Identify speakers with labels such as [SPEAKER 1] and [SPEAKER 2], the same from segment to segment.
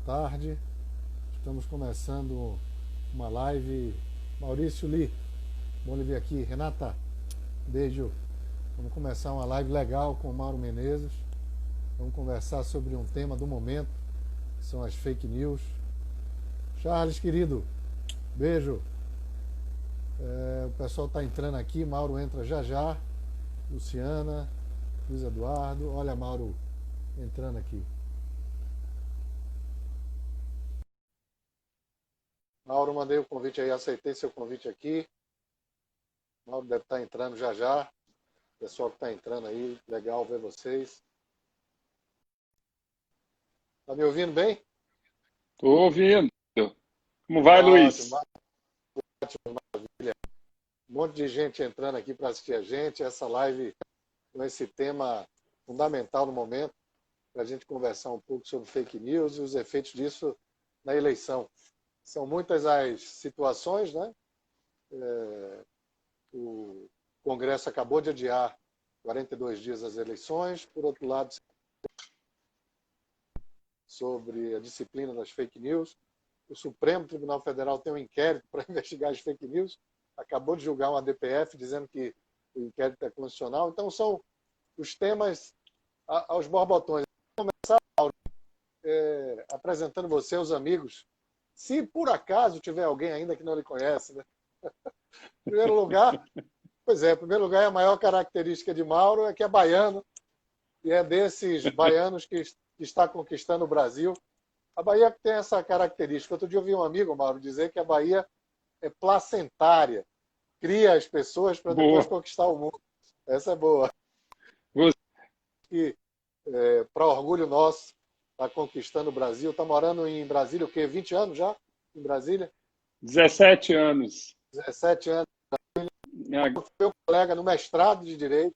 [SPEAKER 1] tarde. Estamos começando uma live. Maurício Li, bom lhe ver aqui. Renata, beijo. Vamos começar uma live legal com o Mauro Menezes. Vamos conversar sobre um tema do momento, que são as fake news. Charles, querido, beijo. O pessoal está entrando aqui, Mauro entra já já. Luciana, Luiz Eduardo, olha Mauro entrando aqui. Mauro, mandei o convite aí, aceitei seu convite aqui. Mauro deve estar entrando já já. Pessoal que está entrando aí, legal ver vocês. Está me ouvindo bem?
[SPEAKER 2] Estou ouvindo. Como vai,
[SPEAKER 1] Ótimo,
[SPEAKER 2] Luiz?
[SPEAKER 1] ótimo, maravilha. Um monte de gente entrando aqui para assistir a gente. Essa live com esse tema fundamental no momento, para a gente conversar um pouco sobre fake news e os efeitos disso na eleição. São muitas as situações, né? O Congresso acabou de adiar 42 dias as eleições. Por outro lado, sobre a disciplina das fake news. O Supremo Tribunal Federal tem um inquérito para investigar as fake news. Acabou de julgar uma DPF dizendo que o inquérito é constitucional. Então, são os temas aos borbotões. Vou começar, Mauro, apresentando você aos amigos. Se por acaso tiver alguém ainda que não lhe conhece, né? Em primeiro lugar, a maior característica de Mauro é que é baiano, e é desses baianos que está conquistando o Brasil. A Bahia tem essa característica. Outro dia eu vi um amigo, Mauro, dizer que a Bahia é placentária, cria as pessoas para depois
[SPEAKER 2] Boa.
[SPEAKER 1] conquistar o mundo. Essa é boa.
[SPEAKER 2] Você-
[SPEAKER 1] E, para orgulho nosso, está conquistando o Brasil. Está morando em Brasília o quê? 20 anos já? Em Brasília?
[SPEAKER 2] 17 anos.
[SPEAKER 1] 17 anos.
[SPEAKER 2] Ah,
[SPEAKER 1] Meu colega no mestrado de Direito,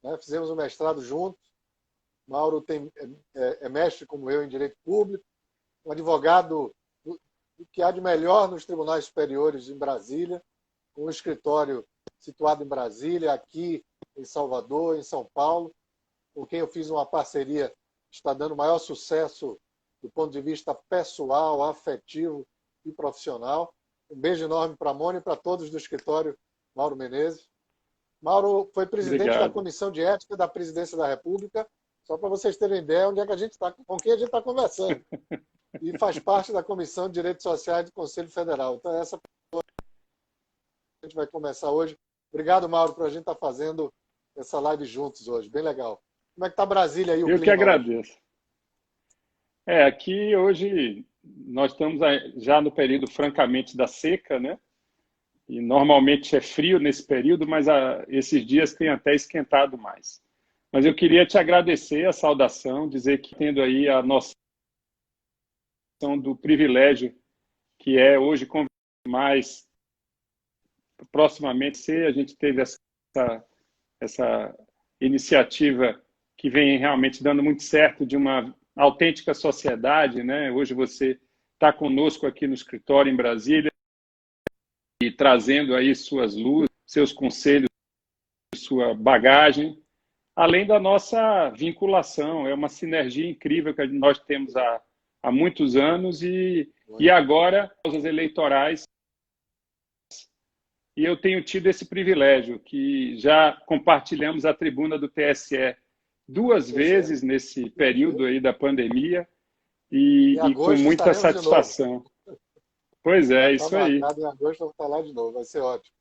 [SPEAKER 1] né? Fizemos um mestrado juntos. Mauro é mestre, como eu, em Direito Público, um advogado do que há de melhor nos tribunais superiores em Brasília, com um escritório situado em Brasília, aqui em Salvador, em São Paulo, com quem eu fiz uma parceria que está dando maior sucesso do ponto de vista pessoal, afetivo e profissional. Um beijo enorme para a Mônica e para todos do escritório Mauro Menezes. Mauro foi presidente da
[SPEAKER 2] obrigado.
[SPEAKER 1] Comissão de Ética da Presidência da República, só para vocês terem ideia onde é que a gente está, com quem a gente está conversando. E faz parte da Comissão de Direitos Sociais do Conselho Federal. Então, essa pessoa que a gente vai começar hoje. Obrigado, Mauro, por a gente estar fazendo essa live juntos hoje. Bem legal. Como é que está Brasília aí, o
[SPEAKER 2] Eu que
[SPEAKER 1] clima hoje?
[SPEAKER 2] agradeço. Aqui hoje nós estamos já no período francamente da seca, né? E normalmente é frio nesse período, mas esses dias tem até esquentado mais. Mas eu queria te agradecer a saudação, dizer que tendo aí a noção do privilégio que é hoje conviver mais proximamente, a gente teve essa iniciativa que vem realmente dando muito certo de uma autêntica sociedade, né? Hoje você está conosco aqui no escritório em Brasília e trazendo aí suas luzes, seus conselhos, sua bagagem, além da nossa vinculação. É uma sinergia incrível que nós temos há muitos anos e agora, as eleitorais, e eu tenho tido esse privilégio, que já compartilhamos a tribuna do TSE duas vezes nesse período aí da pandemia
[SPEAKER 1] Em
[SPEAKER 2] e com
[SPEAKER 1] agosto
[SPEAKER 2] muita
[SPEAKER 1] estaremos de novo.
[SPEAKER 2] satisfação. Pois
[SPEAKER 1] Já
[SPEAKER 2] é,
[SPEAKER 1] está
[SPEAKER 2] isso aí,
[SPEAKER 1] marcado em agosto, vamos falar de novo. Vai ser ótimo.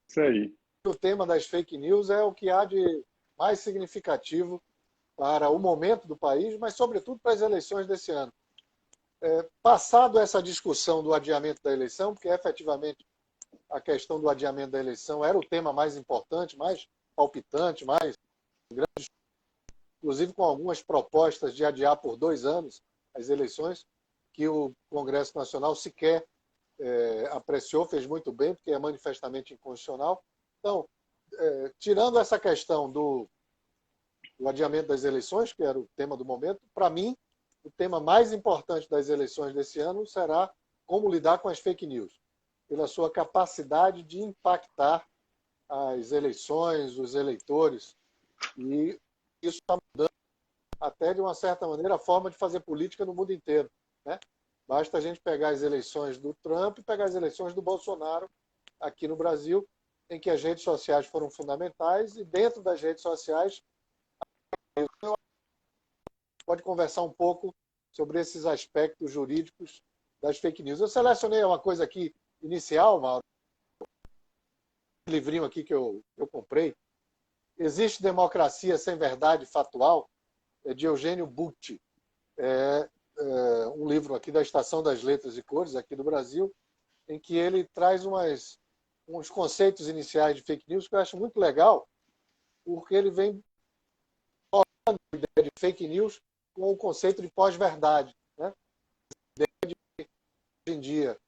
[SPEAKER 2] isso aí.
[SPEAKER 1] O tema das fake news é o que há de mais significativo para o momento do país, mas, sobretudo, para as eleições desse ano. Passado essa discussão do adiamento da eleição, porque efetivamente a questão do adiamento da eleição era o tema mais importante, mais palpitante, mais grande, inclusive com algumas propostas de adiar por 2 anos as eleições, que o Congresso Nacional sequer apreciou, fez muito bem, porque é manifestamente inconstitucional. Então, tirando essa questão do adiamento das eleições, que era o tema do momento, para mim, o tema mais importante das eleições desse ano será como lidar com as fake news, pela sua capacidade de impactar as eleições, os eleitores, e isso está mudando até, de uma certa maneira, a forma de fazer política no mundo inteiro, né? Basta a gente pegar as eleições do Trump e pegar as eleições do Bolsonaro aqui no Brasil, em que as redes sociais foram fundamentais, e dentro das redes sociais pode conversar um pouco sobre esses aspectos jurídicos das fake news. Eu selecionei uma coisa aqui inicial, Mauro, um livrinho aqui que eu comprei. Existe Democracia Sem Verdade Factual, é de Eugênio Butti. É um livro aqui da Estação das Letras e Cores, aqui do Brasil, em que ele traz uns conceitos iniciais de fake news que eu acho muito legal, porque ele vem colocando a ideia de fake news com o conceito de pós-verdade, né? Hoje em dia,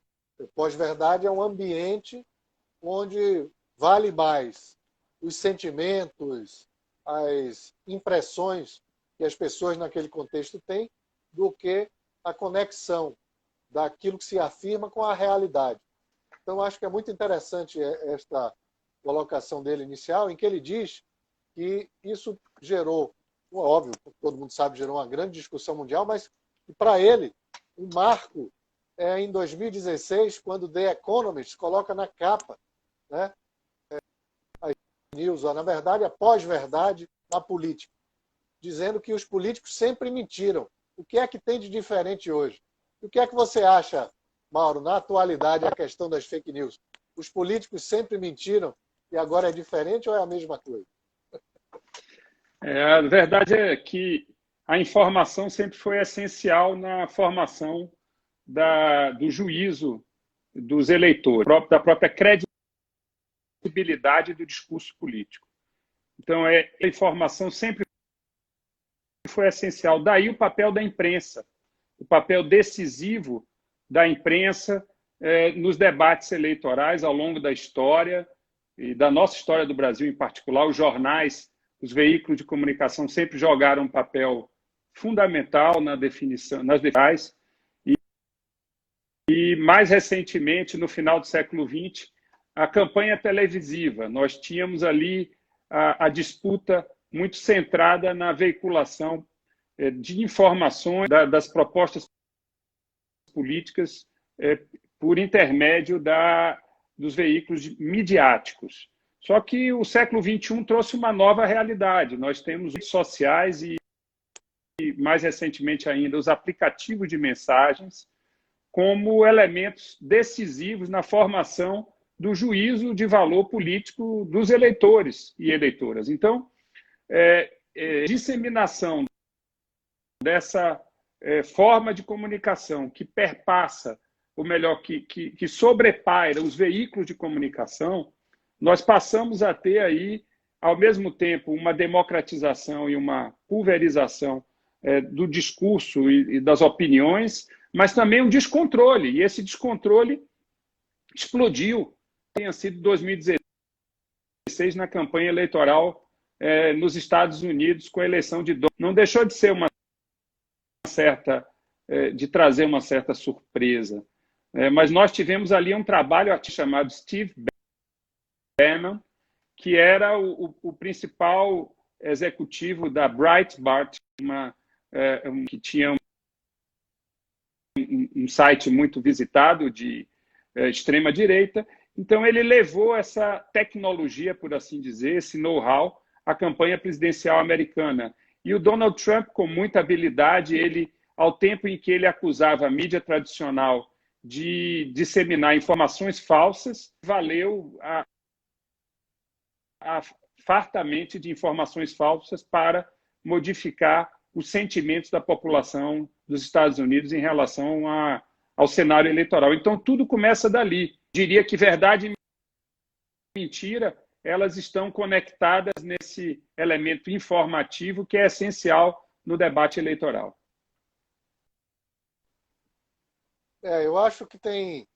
[SPEAKER 1] pós-verdade é um ambiente onde vale mais os sentimentos, as impressões que as pessoas naquele contexto têm, do que a conexão daquilo que se afirma com a realidade. Então, acho que é muito interessante esta colocação dele inicial, em que ele diz que isso gerou, óbvio, todo mundo sabe, gerou uma grande discussão mundial, mas para ele, um marco é em 2016, quando The Economist coloca na capa, né, a news, na verdade, a pós-verdade na política, dizendo que os políticos sempre mentiram. O que é que tem de diferente hoje? E o que é que você acha, Mauro, na atualidade, a questão das fake news? Os políticos sempre mentiram e agora é diferente ou é a mesma coisa?
[SPEAKER 2] A verdade é que a informação sempre foi essencial na formação do juízo dos eleitores, da própria credibilidade do discurso político. Então, a informação sempre foi essencial. Daí o papel da imprensa, o papel decisivo da imprensa nos debates eleitorais ao longo da história, e da nossa história do Brasil em particular. Os jornais, os veículos de comunicação sempre jogaram um papel fundamental na definição, nas definições. E mais recentemente, no final do século XX, a campanha televisiva. Nós tínhamos ali a disputa muito centrada na veiculação de informações das propostas políticas por intermédio dos veículos midiáticos. Só que o século XXI trouxe uma nova realidade. Nós temos redes sociais e mais recentemente ainda, os aplicativos de mensagens como elementos decisivos na formação do juízo de valor político dos eleitores e eleitoras. Então, disseminação dessa forma de comunicação que perpassa, ou melhor, que sobrepaira os veículos de comunicação, nós passamos a ter aí, ao mesmo tempo, uma democratização e uma pulverização do discurso e das opiniões, mas também um descontrole. E esse descontrole explodiu, tenha sido 2016, na campanha eleitoral nos Estados Unidos, com a eleição de Donald. Não deixou de ser de trazer uma certa surpresa. Mas nós tivemos ali um trabalho chamado Steve Bannon, que era o principal executivo da Breitbart, que tinha um site muito visitado de extrema-direita. Então, ele levou essa tecnologia, por assim dizer, esse know-how, à campanha presidencial americana. E o Donald Trump, com muita habilidade, ao tempo em que ele acusava a mídia tradicional de disseminar informações falsas, valeu fartamente de informações falsas para modificar os sentimentos da população dos Estados Unidos em relação ao cenário eleitoral. Então, tudo começa dali. Diria que verdade e mentira, elas estão conectadas nesse elemento informativo que é essencial no debate eleitoral.
[SPEAKER 1] Eu acho que tem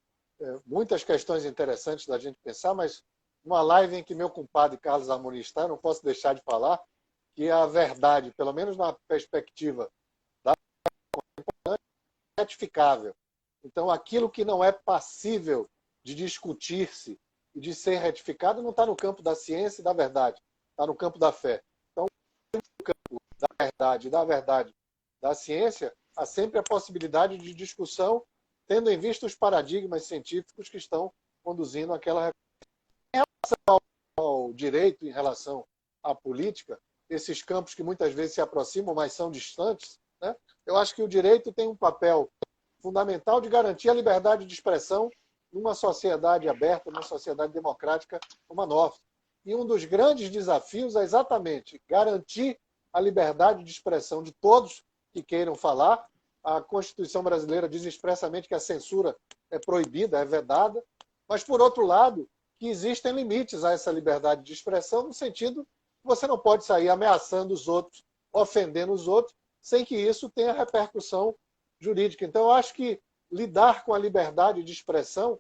[SPEAKER 1] muitas questões interessantes da gente pensar, mas uma live em que meu compadre Carlos Amorim está, eu não posso deixar de falar que a verdade, pelo menos na perspectiva da é retificável. Então, aquilo que não é passível de discutir-se e de ser retificado não está no campo da ciência e da verdade, está no campo da fé. Então, no campo da verdade da ciência, há sempre a possibilidade de discussão, tendo em vista os paradigmas científicos que estão conduzindo aquela ao direito, em relação à política, esses campos que muitas vezes se aproximam, mas são distantes, né? Eu acho que o direito tem um papel fundamental de garantir a liberdade de expressão numa sociedade aberta, numa sociedade democrática como a nossa. E um dos grandes desafios é exatamente garantir a liberdade de expressão de todos que queiram falar. A Constituição brasileira diz expressamente que a censura é proibida, é vedada, mas, por outro lado, que existem limites a essa liberdade de expressão, no sentido que você não pode sair ameaçando os outros, ofendendo os outros, sem que isso tenha repercussão jurídica. Então, eu acho que lidar com a liberdade de expressão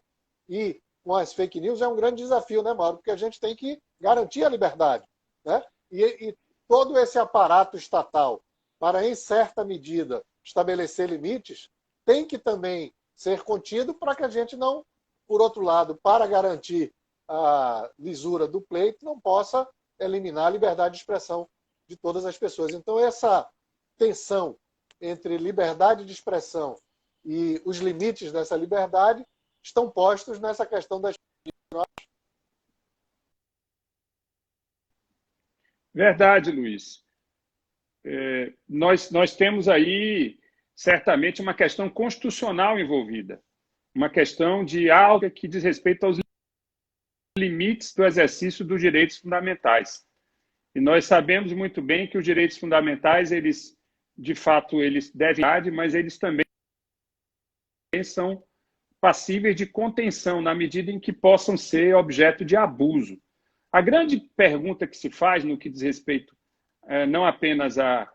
[SPEAKER 1] e com as fake news é um grande desafio, né, Mauro? Porque a gente tem que garantir a liberdade, né? E todo esse aparato estatal, para, em certa medida, estabelecer limites, tem que também ser contido para que a gente não, por outro lado, para garantir a lisura do pleito, não possa eliminar a liberdade de expressão de todas as pessoas. Então, essa tensão entre liberdade de expressão e os limites dessa liberdade estão postos nessa questão das...
[SPEAKER 2] Verdade, Luiz. Nós temos aí, certamente, uma questão constitucional envolvida, uma questão de algo que diz respeito aos limites do exercício dos direitos fundamentais. E nós sabemos muito bem que os direitos fundamentais, eles, de fato, eles devem, mas eles também são passíveis de contenção, na medida em que possam ser objeto de abuso. A grande pergunta que se faz no que diz respeito não apenas à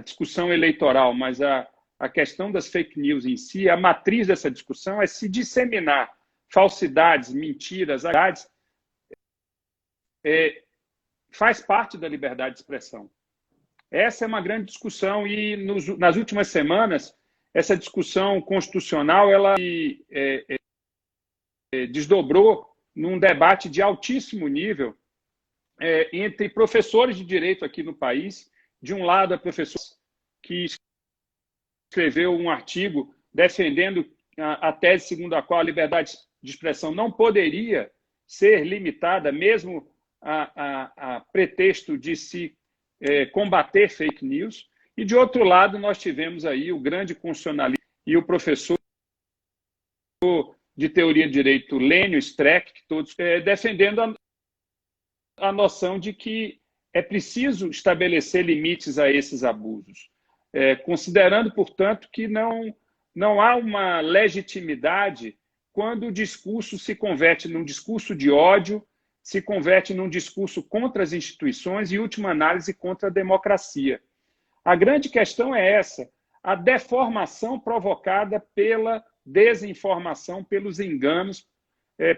[SPEAKER 2] discussão eleitoral, mas à questão das fake news em si, a matriz dessa discussão é se disseminar falsidades, mentiras, verdades, faz parte da liberdade de expressão. Essa é uma grande discussão e nas últimas semanas essa discussão constitucional ela desdobrou num debate de altíssimo nível entre professores de direito aqui no país. De um lado, a professora que escreveu um artigo defendendo a tese segundo a qual a liberdade de expressão não poderia ser limitada, mesmo a pretexto de se combater fake news. E, de outro lado, nós tivemos aí o grande constitucionalista e o professor de teoria de direito, Lênio Streck, todos defendendo a noção de que é preciso estabelecer limites a esses abusos, considerando, portanto, que não há uma legitimidade quando o discurso se converte num discurso de ódio, se converte num discurso contra as instituições e, em última análise, contra a democracia. A grande questão é essa, a deformação provocada pela desinformação, pelos enganos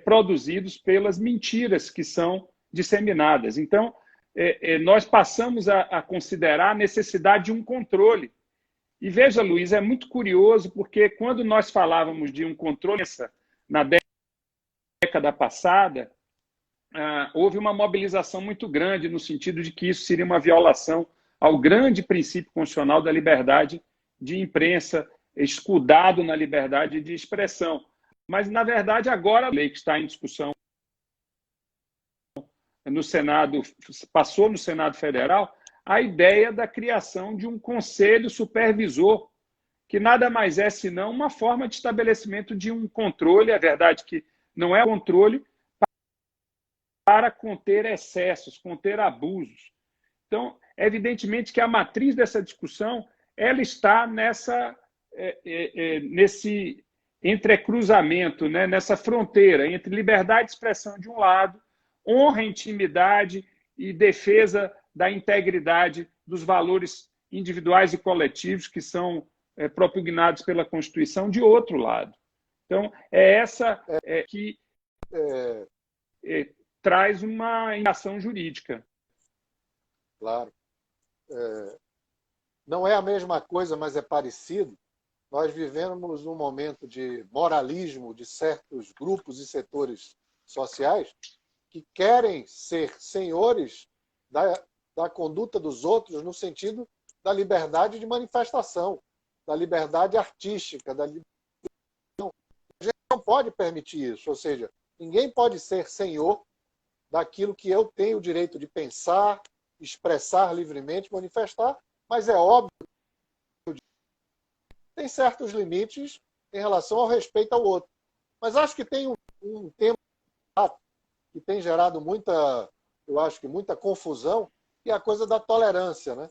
[SPEAKER 2] produzidos pelas mentiras que são disseminadas. Então, nós passamos a considerar a necessidade de um controle. E veja, Luiz, é muito curioso, porque quando nós falávamos de um controle na década passada, houve uma mobilização muito grande no sentido de que isso seria uma violação ao grande princípio constitucional da liberdade de imprensa, escudado na liberdade de expressão. Mas, na verdade, agora a lei que está em discussão no Senado, passou no Senado Federal, a ideia da criação de um conselho supervisor, que nada mais é senão uma forma de estabelecimento de um controle, é verdade que não é controle, para conter excessos, conter abusos. Então, evidentemente que a matriz dessa discussão ela está nesse entrecruzamento, né? Nessa fronteira entre liberdade de expressão de um lado, honra, intimidade e defesa da integridade dos valores individuais e coletivos que são propugnados pela Constituição de outro lado. Então, é essa que traz uma ação jurídica.
[SPEAKER 1] Claro. Não é a mesma coisa, mas é parecido. Nós vivemos um momento de moralismo de certos grupos e setores sociais que querem ser senhores da da conduta dos outros no sentido da liberdade de manifestação, da liberdade artística, da liberdade. A gente não pode permitir isso, ou seja, ninguém pode ser senhor daquilo que eu tenho o direito de pensar, expressar livremente, manifestar, mas é óbvio que tem certos limites em relação ao respeito ao outro. Mas acho que tem um tema que tem gerado eu acho que muita confusão, que é a coisa da tolerância, né?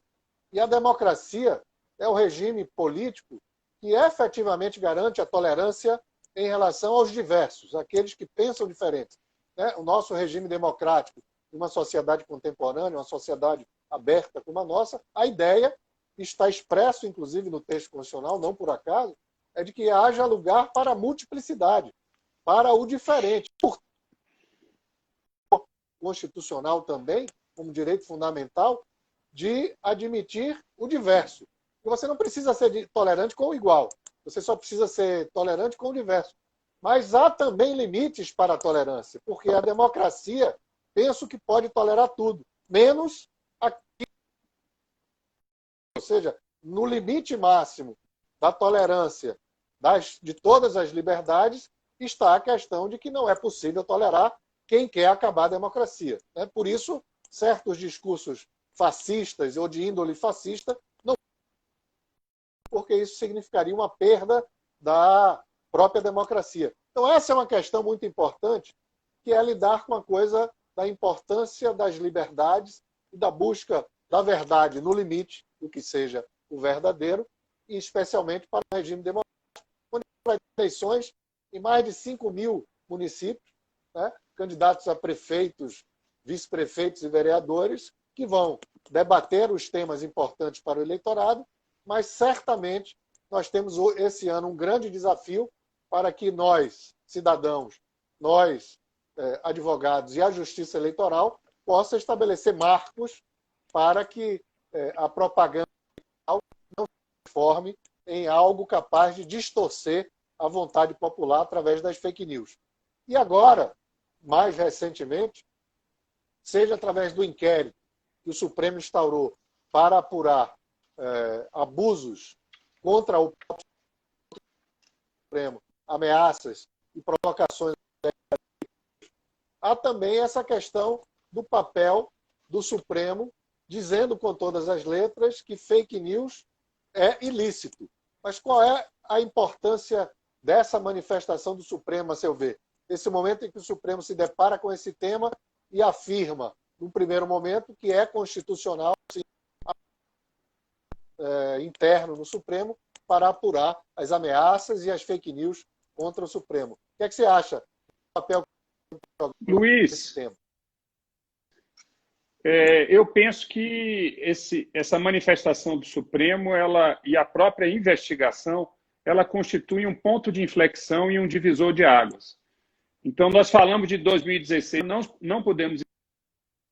[SPEAKER 1] E a democracia é o regime político que efetivamente garante a tolerância em relação aos diversos, aqueles que pensam diferentes, né? O nosso regime democrático, uma sociedade contemporânea, uma sociedade aberta como a nossa, a ideia está expresso, inclusive, no texto constitucional, não por acaso, é de que haja lugar para a multiplicidade, para o diferente. Por constitucional também, como direito fundamental, de admitir o diverso. E você não precisa ser tolerante com o igual, você só precisa ser tolerante com o diverso. Mas há também limites para a tolerância, porque a democracia, penso que pode tolerar tudo, menos aquilo. Ou seja, no limite máximo da tolerância de todas as liberdades, está a questão de que não é possível tolerar quem quer acabar a democracia. Por isso, certos discursos fascistas ou de índole fascista, não, porque isso significaria uma perda da própria democracia. Então, essa é uma questão muito importante, que é lidar com a coisa da importância das liberdades e da busca da verdade no limite do que seja o verdadeiro, e especialmente para o regime democrático, onde vai ter eleições em mais de 5.000 municípios, né? Candidatos a prefeitos, vice-prefeitos e vereadores, que vão debater os temas importantes para o eleitorado, mas certamente nós temos esse ano um grande desafio para que nós, cidadãos, nós, advogados e a Justiça Eleitoral, possa estabelecer marcos para que a propaganda não se transforme em algo capaz de distorcer a vontade popular através das fake news. E agora, mais recentemente, seja através do inquérito que o Supremo instaurou para apurar abusos contra o Supremo, ameaças e provocações, há também essa questão do papel do Supremo, dizendo com todas as letras que fake news é ilícito. Mas qual é a importância dessa manifestação do Supremo, a seu ver? Esse momento em que o Supremo se depara com esse tema e afirma, no primeiro momento, que é constitucional interno no Supremo para apurar as ameaças e as fake news contra o Supremo. O que é que você acha do papel
[SPEAKER 2] Luiz,
[SPEAKER 1] tema?
[SPEAKER 2] Eu penso que essa manifestação do Supremo e a própria investigação, ela constitui um ponto de inflexão e um divisor de águas. Então, nós falamos de 2016, não podemos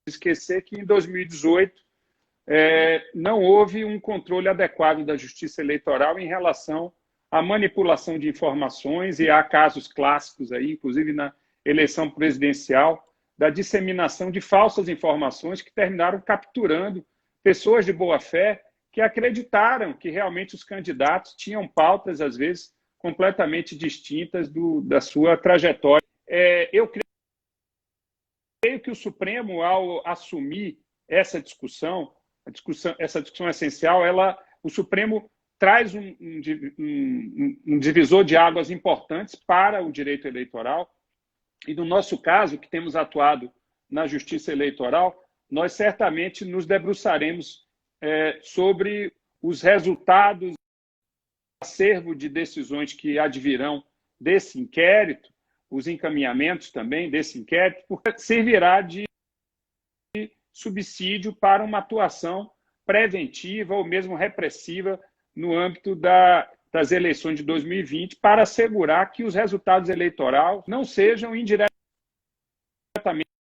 [SPEAKER 2] esquecer que em 2018 não houve um controle adequado da Justiça Eleitoral em relação à manipulação de informações, e há casos clássicos aí, inclusive na eleição presidencial, da disseminação de falsas informações que terminaram capturando pessoas de boa fé que acreditaram que realmente os candidatos tinham pautas, às vezes, completamente distintas da sua trajetória. Eu creio que o Supremo, ao assumir essa discussão essencial, o Supremo traz um divisor de águas importantes para o direito eleitoral. E no nosso caso, que temos atuado na Justiça Eleitoral, nós certamente nos debruçaremos sobre os resultados, acervo de decisões que advirão desse inquérito, os encaminhamentos também desse inquérito, porque servirá de subsídio para uma atuação preventiva ou mesmo repressiva no âmbito das eleições de 2020, para assegurar que os resultados eleitorais não sejam indiretamente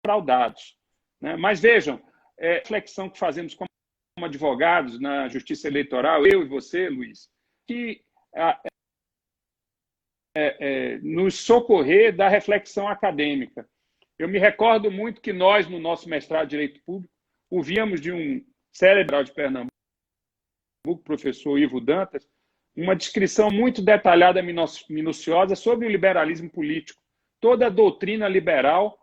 [SPEAKER 2] fraudados. Né? Mas vejam, reflexão que fazemos como advogados na Justiça Eleitoral, eu e você, Luiz, que nos socorrer da reflexão acadêmica. Eu me recordo muito que nós, no nosso mestrado de Direito Público, ouvíamos de um célebre de Pernambuco, professor Ivo Dantas, uma descrição muito detalhada e minuciosa sobre o liberalismo político, toda a doutrina liberal,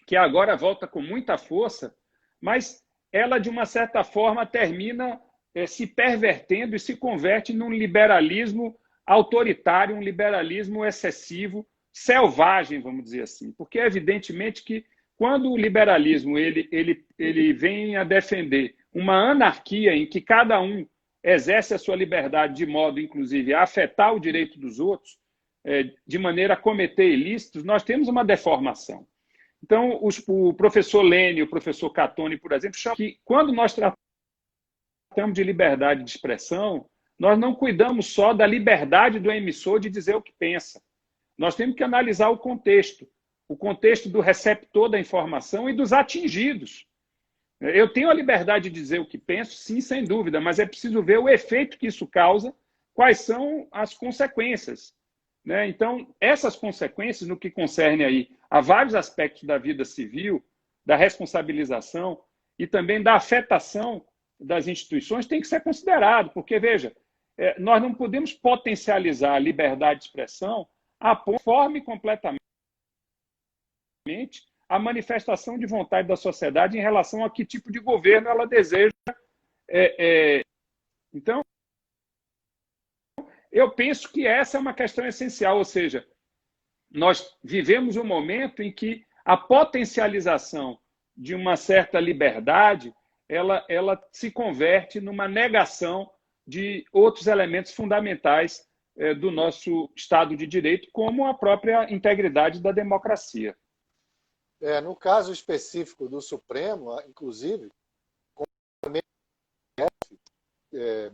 [SPEAKER 2] que agora volta com muita força, mas ela, de uma certa forma, termina se pervertendo e se converte num liberalismo autoritário, um liberalismo excessivo, selvagem, vamos dizer assim. Porque, evidentemente, que quando o liberalismo ele vem a defender uma anarquia em que cada um exerce a sua liberdade de modo, inclusive, a afetar o direito dos outros, de maneira a cometer ilícitos, nós temos uma deformação. Então, o professor Lênin, o professor Catoni, por exemplo, chamam que quando nós tratamos de liberdade de expressão, nós não cuidamos só da liberdade do emissor de dizer o que pensa. Nós temos que analisar o contexto do receptor da informação e dos atingidos. Eu tenho a liberdade de dizer o que penso, sim, sem dúvida, mas é preciso ver o efeito que isso causa, quais são as consequências. Então, essas consequências, no que concerne aí a vários aspectos da vida civil, da responsabilização e também da afetação das instituições, tem que ser considerado, porque, veja, nós não podemos potencializar a liberdade de expressão a forma completamente a manifestação de vontade da sociedade em relação a que tipo de governo ela deseja. Então, eu penso que essa é uma questão essencial, ou seja, nós vivemos um momento em que a potencialização de uma certa liberdade ela se converte numa negação de outros elementos fundamentais do nosso Estado de Direito, como a própria integridade da democracia.
[SPEAKER 1] No caso específico do Supremo, inclusive, com o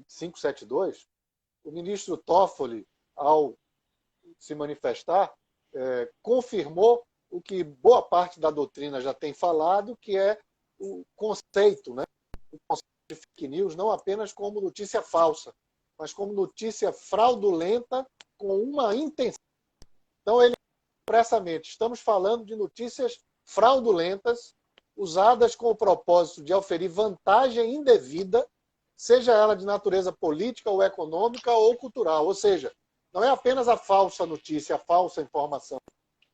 [SPEAKER 1] 572, o ministro Toffoli, ao se manifestar, confirmou o que boa parte da doutrina já tem falado, que é o conceito, né? O conceito de fake news, não apenas como notícia falsa, mas como notícia fraudulenta com uma intenção. Então, ele expressamente, estamos falando de notícias fraudulentas, usadas com o propósito de oferir vantagem indevida, seja ela de natureza política ou econômica ou cultural. Ou seja, não é apenas a falsa notícia, a falsa informação,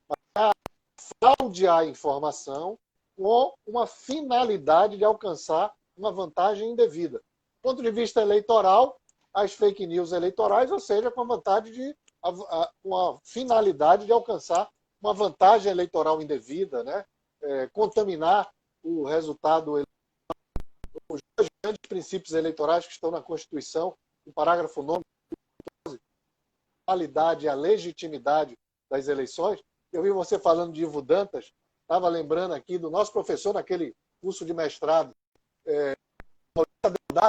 [SPEAKER 1] mas a fraudear a informação com uma finalidade de alcançar uma vantagem indevida. Do ponto de vista eleitoral, as fake news eleitorais, ou seja, com a finalidade de alcançar uma vantagem eleitoral indevida, né? Contaminar o resultado eleitoral. Os dois grandes princípios eleitorais que estão na Constituição, o parágrafo 9, a validade e a legitimidade das eleições. Eu vi você falando de Ivo Dantas, estava lembrando aqui do nosso professor naquele curso de mestrado.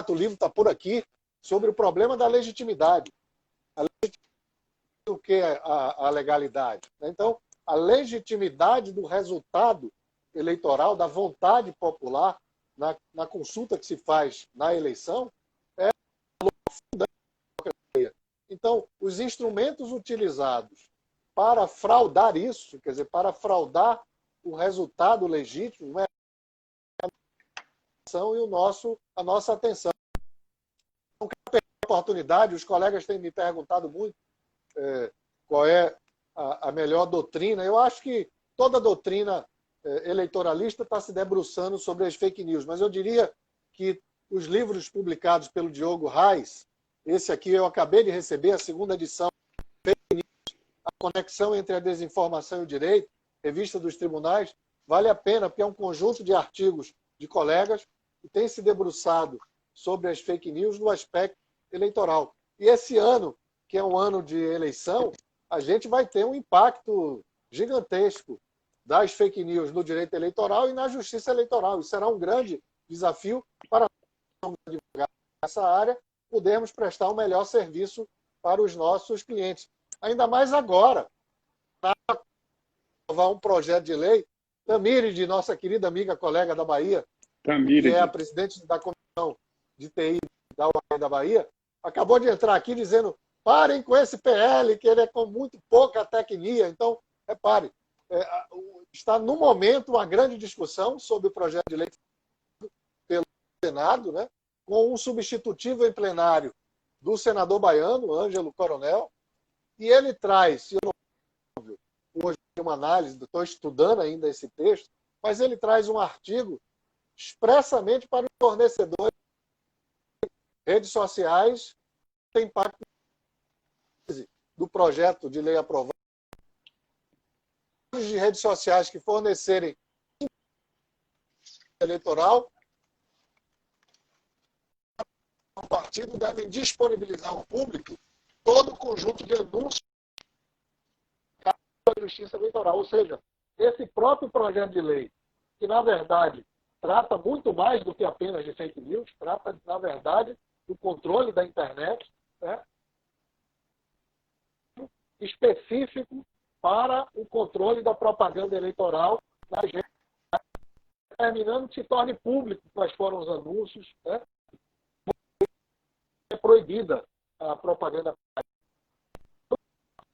[SPEAKER 1] O livro está por aqui, sobre o problema da legitimidade. A legitimidade do que é a legalidade. Então, a legitimidade do resultado eleitoral, da vontade popular, na consulta que se faz na eleição, é fundamental. Então, os instrumentos utilizados para fraudar isso, quer dizer, para fraudar o resultado legítimo, é a nossa atenção. Não quero perder a oportunidade, os colegas têm me perguntado muito qual é a melhor doutrina. Eu acho que toda doutrina eleitoralista está se debruçando sobre as fake news, mas eu diria que os livros publicados pelo Diogo Reis, esse aqui eu acabei de receber, a segunda edição, Fake News, a conexão entre a desinformação e o direito, revista dos tribunais, vale a pena, porque é um conjunto de artigos de colegas que têm se debruçado sobre as fake news no aspecto eleitoral. E esse ano, que é um ano de eleição, a gente vai ter um impacto gigantesco das fake news no direito eleitoral e na justiça eleitoral. Isso será um grande desafio para divulgar essa área, podermos prestar um melhor serviço para os nossos clientes. Ainda mais agora, para aprovar um projeto de lei, Tamires, nossa querida amiga, colega da Bahia, que é a presidente da Comissão de TI da UAE da Bahia, acabou de entrar aqui dizendo: parem com esse PL, que ele é com muito pouca tecnia. Então, repare, está no momento uma grande discussão sobre o projeto de lei Senado, né, com um substitutivo em plenário do senador baiano, Ângelo Coronel, e ele traz, se eu não hoje uma análise, estou estudando ainda esse texto, mas ele traz um artigo expressamente para os fornecedores de redes sociais que têm impacto do projeto de lei aprovado, de redes sociais que fornecerem eleitoral, o partido deve disponibilizar ao público todo o conjunto de anúncios da Justiça Eleitoral. Ou seja, esse próprio projeto de lei, que, na verdade, trata muito mais do que apenas de fake news, trata, na verdade, do controle da internet, né, específico para o controle da propaganda eleitoral nas redes, determinando que se torne público quais foram os anúncios, né? É proibida a propaganda.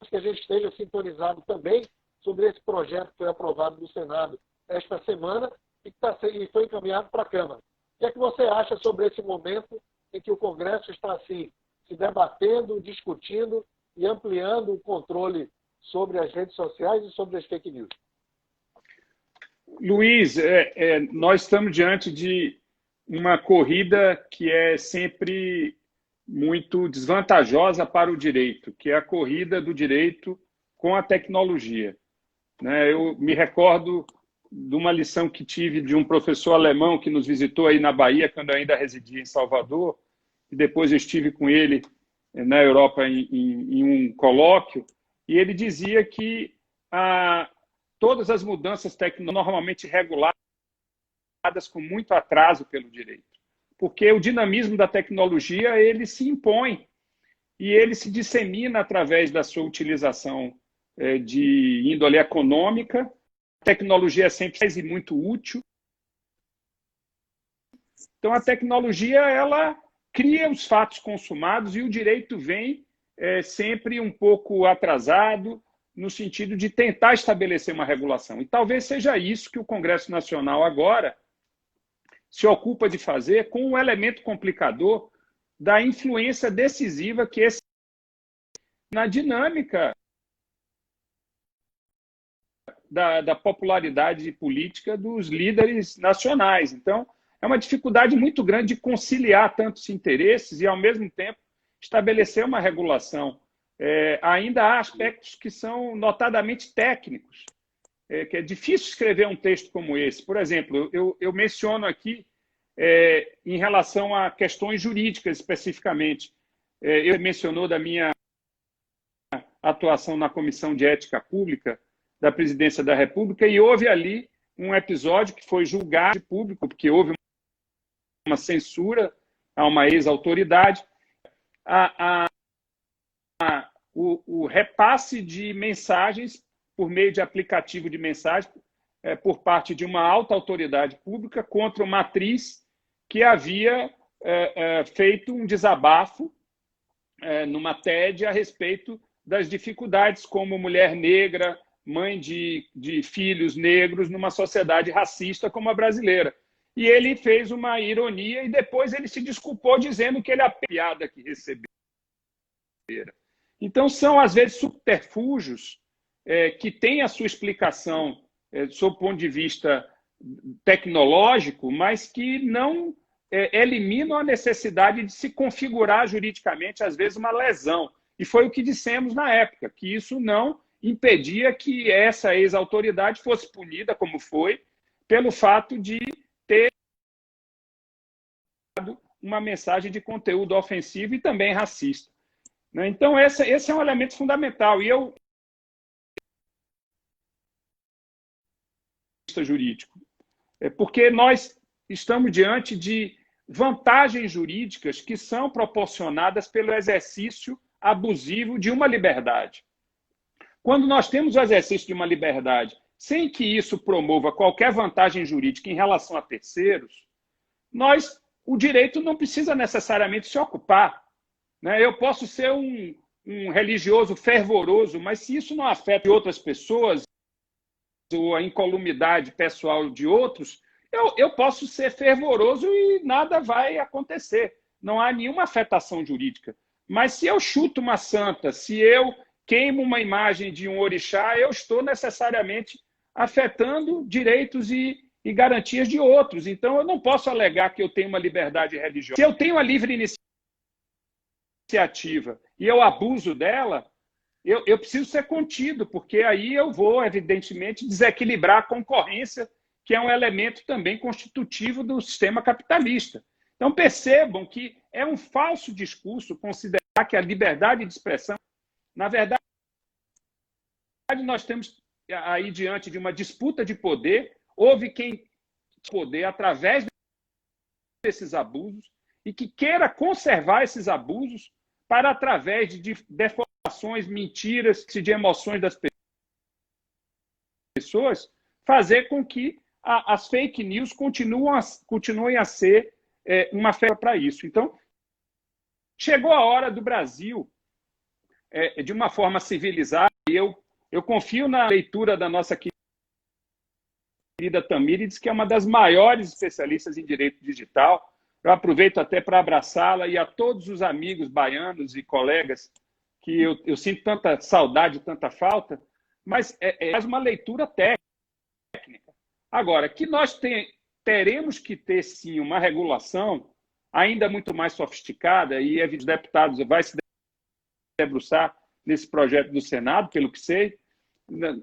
[SPEAKER 1] Que a gente esteja sintonizado também sobre esse projeto que foi aprovado no Senado esta semana e que foi encaminhado para a Câmara. O que é que você acha sobre esse momento em que o Congresso está se debatendo, discutindo e ampliando o controle sobre as redes sociais e sobre as fake news?
[SPEAKER 2] Luiz, nós estamos diante de uma corrida que é sempre muito desvantajosa para o direito, que é a corrida do direito com a tecnologia. Eu me recordo de uma lição que tive de um professor alemão que nos visitou aí na Bahia, quando eu ainda residia em Salvador, e depois eu estive com ele na Europa em um colóquio, e ele dizia que todas as mudanças tecnológicas normalmente reguladas com muito atraso pelo direito, porque o dinamismo da tecnologia ele se impõe e ele se dissemina através da sua utilização de índole econômica. A tecnologia é sempre muito útil. Então, a tecnologia ela cria os fatos consumados e o direito vem sempre um pouco atrasado no sentido de tentar estabelecer uma regulação. E talvez seja isso que o Congresso Nacional agora se ocupa de fazer com o elemento complicador da influência decisiva que esse na dinâmica da popularidade política dos líderes nacionais. Então, é uma dificuldade muito grande de conciliar tantos interesses e, ao mesmo tempo, estabelecer uma regulação. Ainda há aspectos que são notadamente técnicos, que é difícil escrever um texto como esse. Por exemplo, eu menciono aqui, em relação a questões jurídicas especificamente, eu mencionou da minha atuação na Comissão de Ética Pública da Presidência da República e houve ali um episódio que foi julgado público, porque houve uma censura a uma ex-autoridade. O repasse de mensagens por meio de aplicativo de mensagem por parte de uma alta autoridade pública contra uma atriz que havia feito um desabafo numa TED a respeito das dificuldades como mulher negra, mãe de filhos negros numa sociedade racista como a brasileira. E ele fez uma ironia e depois ele se desculpou dizendo que ele é a piada que recebeu. Então, são, às vezes, subterfúgios que têm a sua explicação sob o ponto de vista tecnológico, mas que não eliminam a necessidade de se configurar juridicamente, às vezes, uma lesão. E foi o que dissemos na época, que isso não impedia que essa ex-autoridade fosse punida, como foi, pelo fato de ter dado uma mensagem de conteúdo ofensivo e também racista. Então, esse é um elemento fundamental. E eu jurídico, porque nós estamos diante de vantagens jurídicas que são proporcionadas pelo exercício abusivo de uma liberdade. Quando nós temos o exercício de uma liberdade sem que isso promova qualquer vantagem jurídica em relação a terceiros, o direito não precisa necessariamente se ocupar. Eu posso ser um religioso fervoroso, mas se isso não afeta outras pessoas ou a incolumidade pessoal de outros, eu posso ser fervoroso e nada vai acontecer. Não há nenhuma afetação jurídica. Mas se eu chuto uma santa, se eu queimo uma imagem de um orixá, eu estou necessariamente afetando direitos e garantias de outros. Então, eu não posso alegar que eu tenho uma liberdade religiosa. Se eu tenho a livre iniciativa e eu abuso dela, eu preciso ser contido, porque aí eu vou, evidentemente, desequilibrar a concorrência, que é um elemento também constitutivo do sistema capitalista. Então, percebam que é um falso discurso considerar que a liberdade de expressão, na verdade, nós temos aí diante de uma disputa de poder, houve quem poder através desses abusos e que queira conservar esses abusos para, através de deformações, mentiras, de emoções das pessoas, fazer com que as fake news continuem a ser uma ferramenta para isso. Então, chegou a hora do Brasil, de uma forma civilizada, e eu confio na leitura da nossa querida Tamírides, que é uma das maiores especialistas em direito digital. Eu aproveito até para abraçá-la e a todos os amigos baianos e colegas que eu sinto tanta saudade, tanta falta, mas faz uma leitura técnica. Agora, que nós teremos que ter, sim, uma regulação ainda muito mais sofisticada, e os deputados vai se debruçar nesse projeto do Senado, pelo que sei,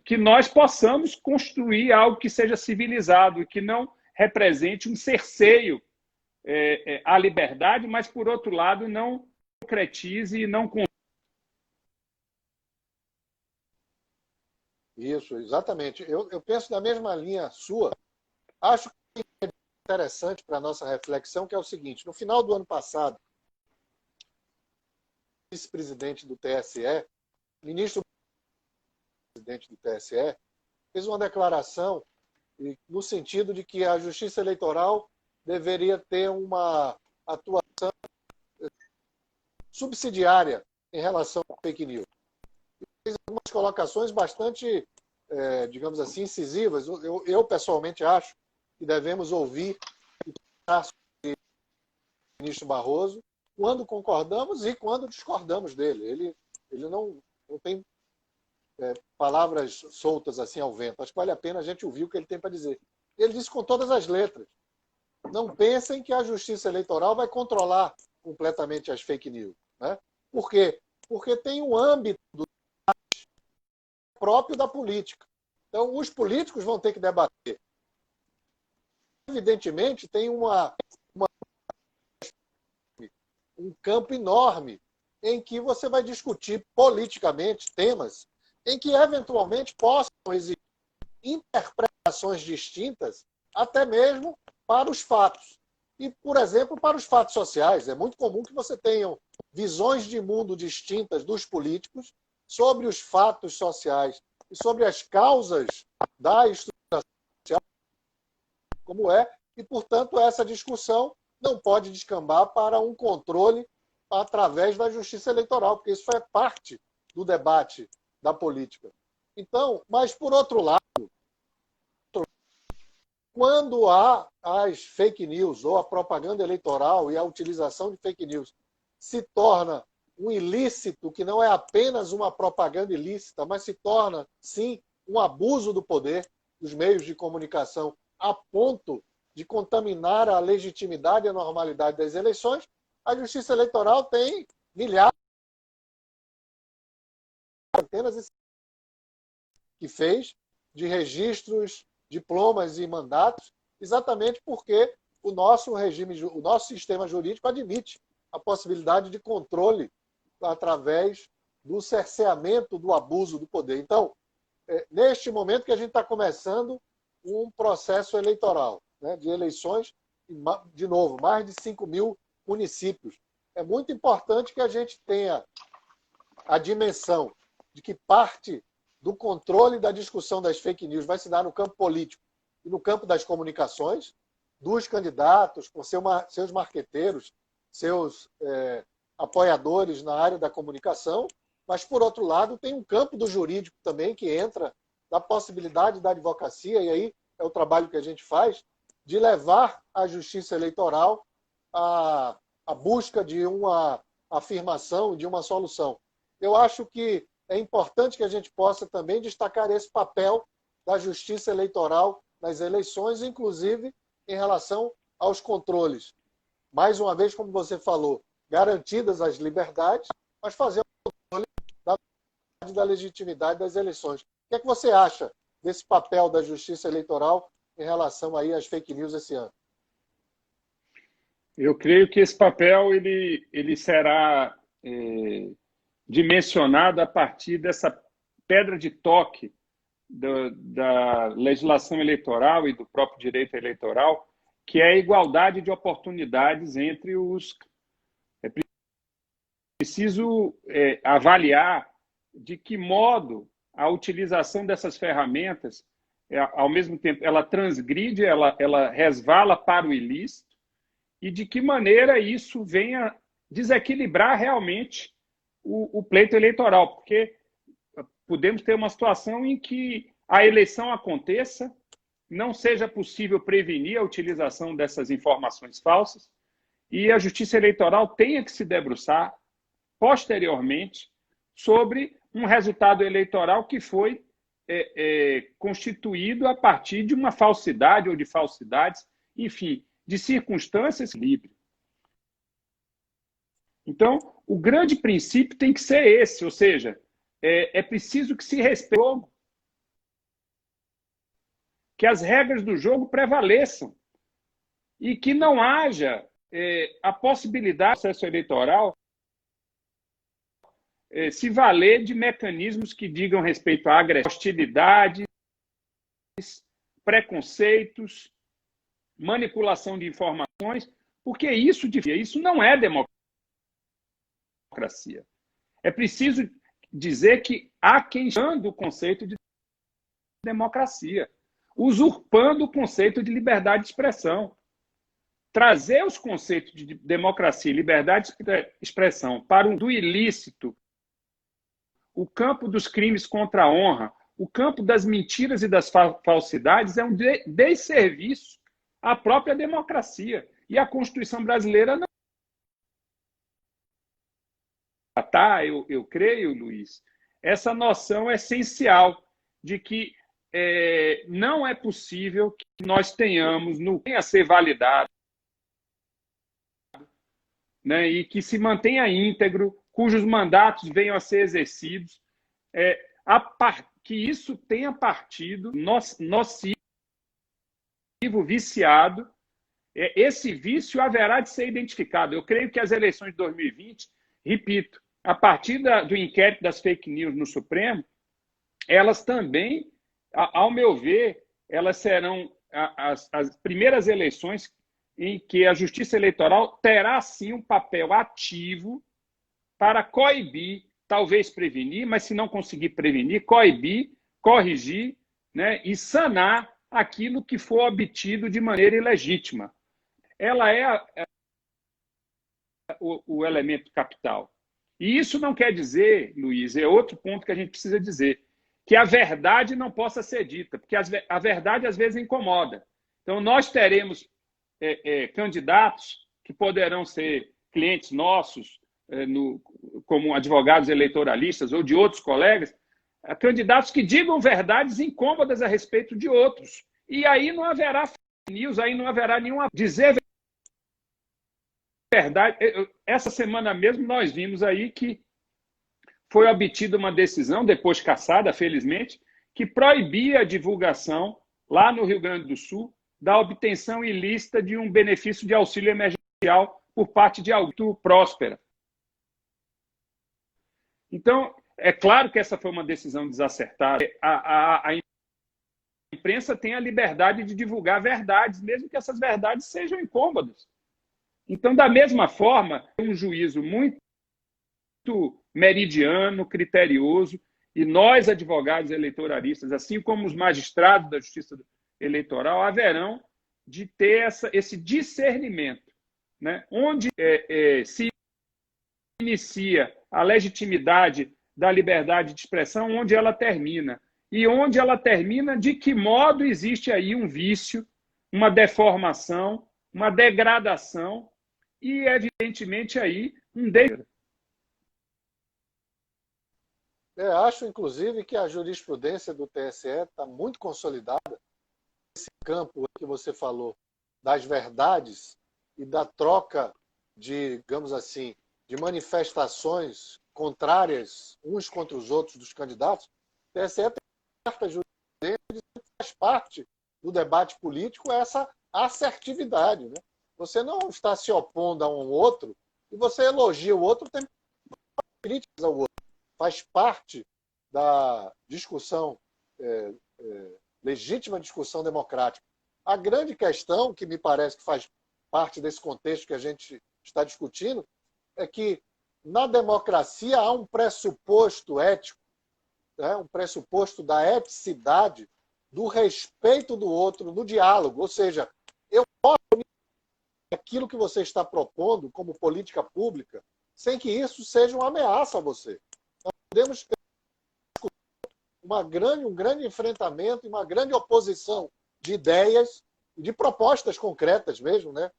[SPEAKER 2] que nós possamos construir algo que seja civilizado e que não represente um cerceio à liberdade, mas, por outro lado, não concretize e não...
[SPEAKER 1] Isso, exatamente. Eu penso na mesma linha sua. Acho que é interessante para a nossa reflexão, que é o seguinte: no final do ano passado, o vice-presidente do TSE, ministro-presidente do TSE, fez uma declaração no sentido de que a Justiça Eleitoral deveria ter uma atuação subsidiária em relação à fake news. Fez algumas colocações bastante, digamos assim, incisivas. Eu pessoalmente acho que devemos ouvir o ministro Barroso quando concordamos e quando discordamos dele. Ele não tem palavras soltas assim ao vento. Acho que vale a pena a gente ouvir o que ele tem para dizer. Ele disse com todas as letras: não pensem que a Justiça Eleitoral vai controlar completamente as fake news. Né? Por quê? Porque tem um âmbito próprio da política. Então, os políticos vão ter que debater. Evidentemente, tem um campo enorme em que você vai discutir politicamente temas em que, eventualmente, possam existir interpretações distintas, até mesmo para os fatos. E, por exemplo, para os fatos sociais. É muito comum que você tenha visões de mundo distintas dos políticos sobre os fatos sociais e sobre as causas da estrutura social, como é, e, portanto, essa discussão não pode descambar para um controle através da justiça eleitoral, porque isso é parte do debate da política. Então, mas, por outro lado, quando há as fake news ou a propaganda eleitoral e a utilização de fake news se torna um ilícito que não é apenas uma propaganda ilícita, mas se torna, sim, um abuso do poder dos meios de comunicação a ponto de contaminar a legitimidade e a normalidade das eleições, a Justiça Eleitoral tem milhares que fez de registros, diplomas e mandatos, exatamente porque o nosso sistema jurídico admite a possibilidade de controle através do cerceamento do abuso do poder. Então, neste momento que a gente está começando um processo eleitoral, né, de eleições, de novo, mais de 5 mil municípios. É muito importante que a gente tenha a dimensão de que parte do controle da discussão das fake news vai se dar no campo político e no campo das comunicações, dos candidatos, com seus marqueteiros, seus apoiadores na área da comunicação, mas, por outro lado, tem um campo do jurídico também que entra da possibilidade da advocacia, e aí é o trabalho que a gente faz, de levar a Justiça Eleitoral à busca de uma afirmação, de uma solução. Eu acho que é importante que a gente possa também destacar esse papel da Justiça Eleitoral nas eleições, inclusive em relação aos controles. Mais uma vez, como você falou, garantidas as liberdades, mas fazer o controle da legitimidade das eleições. O que é que você acha desse papel da Justiça Eleitoral em relação aí às fake news esse ano?
[SPEAKER 2] Eu creio que esse papel ele será dimensionado a partir dessa pedra de toque da legislação eleitoral e do próprio direito eleitoral, que é a igualdade de oportunidades entre os... É preciso avaliar de que modo a utilização dessas ferramentas, ao mesmo tempo, ela transgride, ela resvala para o ilícito, e de que maneira isso venha desequilibrar realmente o pleito eleitoral, porque podemos ter uma situação em que a eleição aconteça, não seja possível prevenir a utilização dessas informações falsas, e a Justiça Eleitoral tenha que se debruçar posteriormente sobre um resultado eleitoral que foi constituído a partir de uma falsidade ou de falsidades, enfim, de circunstâncias livres. Então, o grande princípio tem que ser esse, ou seja, é preciso que se respeite o jogo, que as regras do jogo prevaleçam e que não haja a possibilidade do processo eleitoral se valer de mecanismos que digam respeito à agressão, hostilidades, preconceitos, manipulação de informações, porque isso não é democracia. É preciso dizer que há quem usando o conceito de democracia, usurpando o conceito de liberdade de expressão. Trazer os conceitos de democracia e liberdade de expressão para do ilícito, o campo dos crimes contra a honra, o campo das mentiras e das falsidades é um desserviço à própria democracia. E a Constituição brasileira não. Eu creio, Luiz, essa noção essencial de que não é possível que nós tenhamos a ser validado, né, e que se mantenha íntegro, cujos mandatos venham a ser exercidos, que isso tenha partido nocivo, viciado. Esse vício haverá de ser identificado. Eu creio que as eleições de 2020, repito, a partir do inquérito das fake news no Supremo, elas também, ao meu ver, elas serão as primeiras eleições em que a Justiça Eleitoral terá, sim, um papel ativo para coibir, talvez prevenir, mas se não conseguir prevenir, coibir, corrigir, né, e sanar aquilo que for obtido de maneira ilegítima. Ela é o elemento capital. E isso não quer dizer, Luiz, é outro ponto que a gente precisa dizer, que a verdade não possa ser dita, porque a verdade às vezes incomoda. Então, nós teremos candidatos que poderão ser clientes nossos, como advogados eleitoralistas ou de outros colegas, candidatos que digam verdades incômodas a respeito de outros. E aí não haverá fake news, aí não haverá nenhuma... Dizer verdade. Essa semana mesmo nós vimos aí que foi obtida uma decisão, depois cassada, felizmente, que proibia a divulgação, lá no Rio Grande do Sul, da obtenção ilícita de um benefício de auxílio emergencial por parte de alguém próspera. Então, é claro que essa foi uma decisão desacertada. A imprensa tem a liberdade de divulgar verdades, mesmo que essas verdades sejam incômodas. Então, da mesma forma, um juízo muito meridiano, criterioso, e nós, advogados eleitoralistas, assim como os magistrados da Justiça Eleitoral, haverão de ter esse discernimento, né? Onde se inicia a legitimidade da liberdade de expressão, onde ela termina. E onde ela termina, de que modo existe aí um vício uma deformação, uma degradação e, evidentemente, aí um
[SPEAKER 1] Acho, inclusive, que a jurisprudência do TSE está muito consolidada nesse campo que você falou, das verdades e da troca de, digamos assim, de manifestações contrárias uns contra os outros dos candidatos. O TSE tem certa jurisprudência que faz parte do debate político essa assertividade. Né? Você não está se opondo a um outro e você elogia o outro, tem críticas ao outro. Faz parte da discussão, legítima discussão democrática. A grande questão, que me parece que faz parte desse contexto que a gente está discutindo, é que na democracia há um pressuposto ético, né? Um pressuposto da eticidade, do respeito do outro, do diálogo. Ou seja, eu posso aquilo que você está propondo como política pública, sem que isso seja uma ameaça a você. Nós podemos ter um grande enfrentamento e uma grande oposição de ideias e de propostas concretas mesmo, né?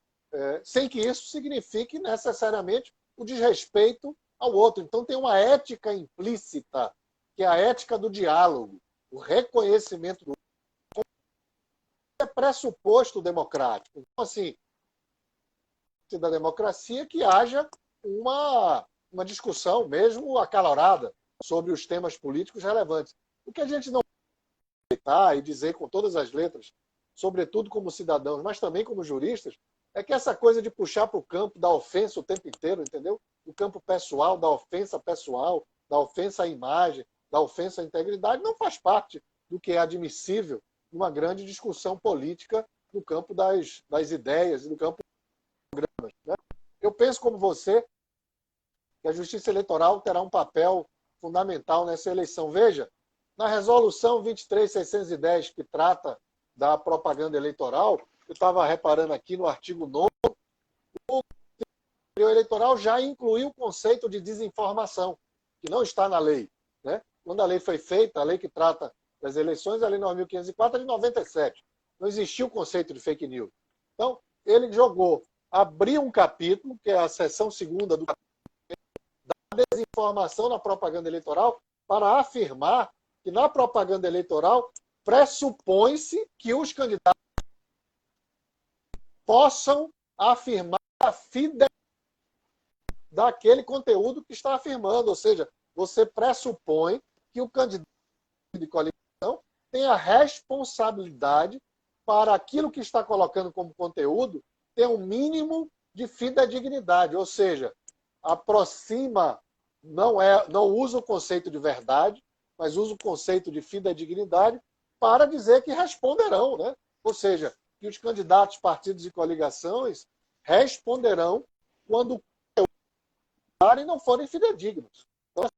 [SPEAKER 1] Sem que isso signifique necessariamente o desrespeito ao outro. Então tem uma ética implícita, que é a ética do diálogo, o reconhecimento do outro, é pressuposto democrático. Então, assim, da democracia que haja uma discussão, mesmo acalorada, sobre os temas políticos relevantes. O que a gente não pode aceitar e dizer com todas as letras, sobretudo como cidadãos, mas também como juristas, é que essa coisa de puxar para o campo da ofensa o tempo inteiro, entendeu? O campo pessoal, da ofensa à imagem, da ofensa à integridade, não faz parte do que é admissível numa grande discussão política no campo das ideias e no campo dos programas. Né? Eu penso como você que a Justiça Eleitoral terá um papel fundamental nessa eleição. Veja, na resolução 23.610, que trata da propaganda eleitoral, eu estava reparando aqui no artigo 9º, o Tribunal Eleitoral já incluiu o conceito de desinformação, que não está na lei. Né? Quando a lei foi feita, a lei que trata das eleições, a Lei 9.504 é de 97. Não existia o conceito de fake news. Então, ele abriu um capítulo, que é a seção 2ª do capítulo da desinformação na propaganda eleitoral, para afirmar que na propaganda eleitoral pressupõe-se que os candidatos possam afirmar a fidelidade daquele conteúdo que está afirmando. Ou seja, você pressupõe que o candidato de coligação tem a responsabilidade para aquilo que está colocando como conteúdo ter um mínimo de fidedignidade. Ou seja, aproxima, não usa o conceito de verdade, mas usa o conceito de fidedignidade para dizer que responderão, né? Ou seja, que os candidatos, partidos e coligações responderão quando não forem fidedignos. Então,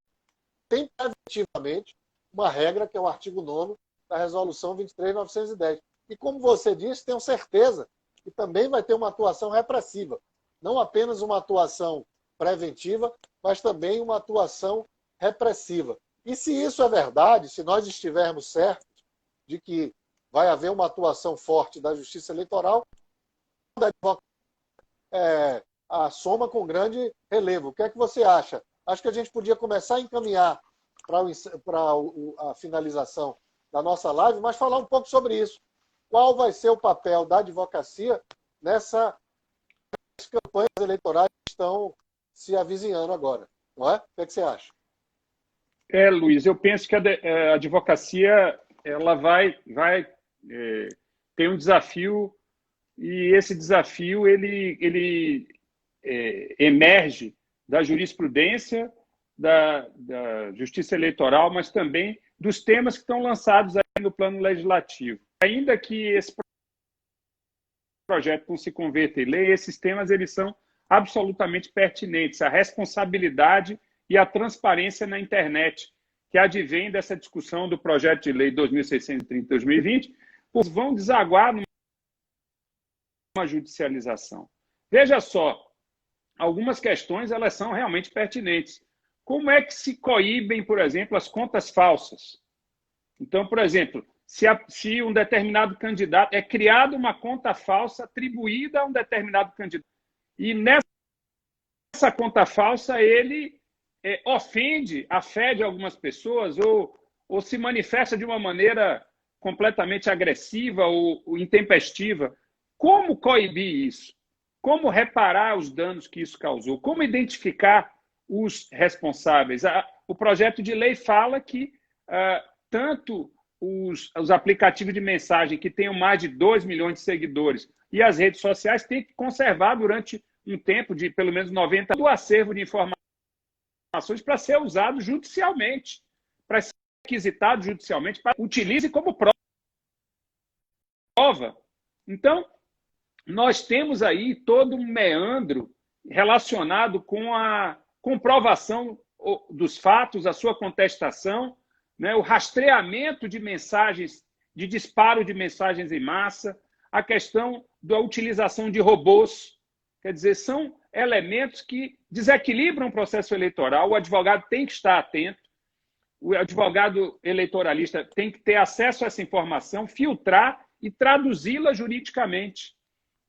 [SPEAKER 1] tem preventivamente uma regra que é o artigo 9º da Resolução 23.910. E como você disse, tenho certeza que também vai ter uma atuação repressiva. Não apenas uma atuação preventiva, mas também uma atuação repressiva. E se isso é verdade, se nós estivermos certos de que vai haver uma atuação forte da Justiça Eleitoral, a soma com grande relevo. O que é que você acha? Acho que a gente podia começar a encaminhar para a finalização da nossa live, mas falar um pouco sobre isso. Qual vai ser o papel da advocacia nessas campanhas eleitorais que estão se avizinhando agora? Não é? O que você acha?
[SPEAKER 2] Luiz, eu penso que a advocacia ela vai ter um desafio, e esse desafio ele emerge da jurisprudência, da justiça eleitoral, mas também dos temas que estão lançados aí no plano legislativo. Ainda que esse projeto não se converta em lei, esses temas eles são absolutamente pertinentes. A responsabilidade e a transparência na internet, que advém dessa discussão do projeto de lei 2630/2020, vão desaguar numa judicialização. Veja só, algumas questões elas são realmente pertinentes. Como é que se coíbem, por exemplo, as contas falsas? Então, por exemplo, se um determinado candidato é criada uma conta falsa atribuída a um determinado candidato. E nessa conta falsa ele ofende a fé de algumas pessoas ou se manifesta de uma maneira completamente agressiva ou intempestiva. Como coibir isso? Como reparar os danos que isso causou? Como identificar os responsáveis? O projeto de lei fala que tanto os aplicativos de mensagem que tenham mais de 2 milhões de seguidores e as redes sociais têm que conservar durante um tempo de pelo menos 90 do acervo de informações para ser usado judicialmente, para ser requisitado judicialmente, para utilize como prova. Então, nós temos aí todo um meandro relacionado com a comprovação dos fatos, a sua contestação, né, o rastreamento de mensagens, de disparo de mensagens em massa, a questão da utilização de robôs. Quer dizer, são elementos que desequilibram o processo eleitoral. O advogado tem que estar atento, o advogado eleitoralista tem que ter acesso a essa informação, filtrar e traduzi-la juridicamente.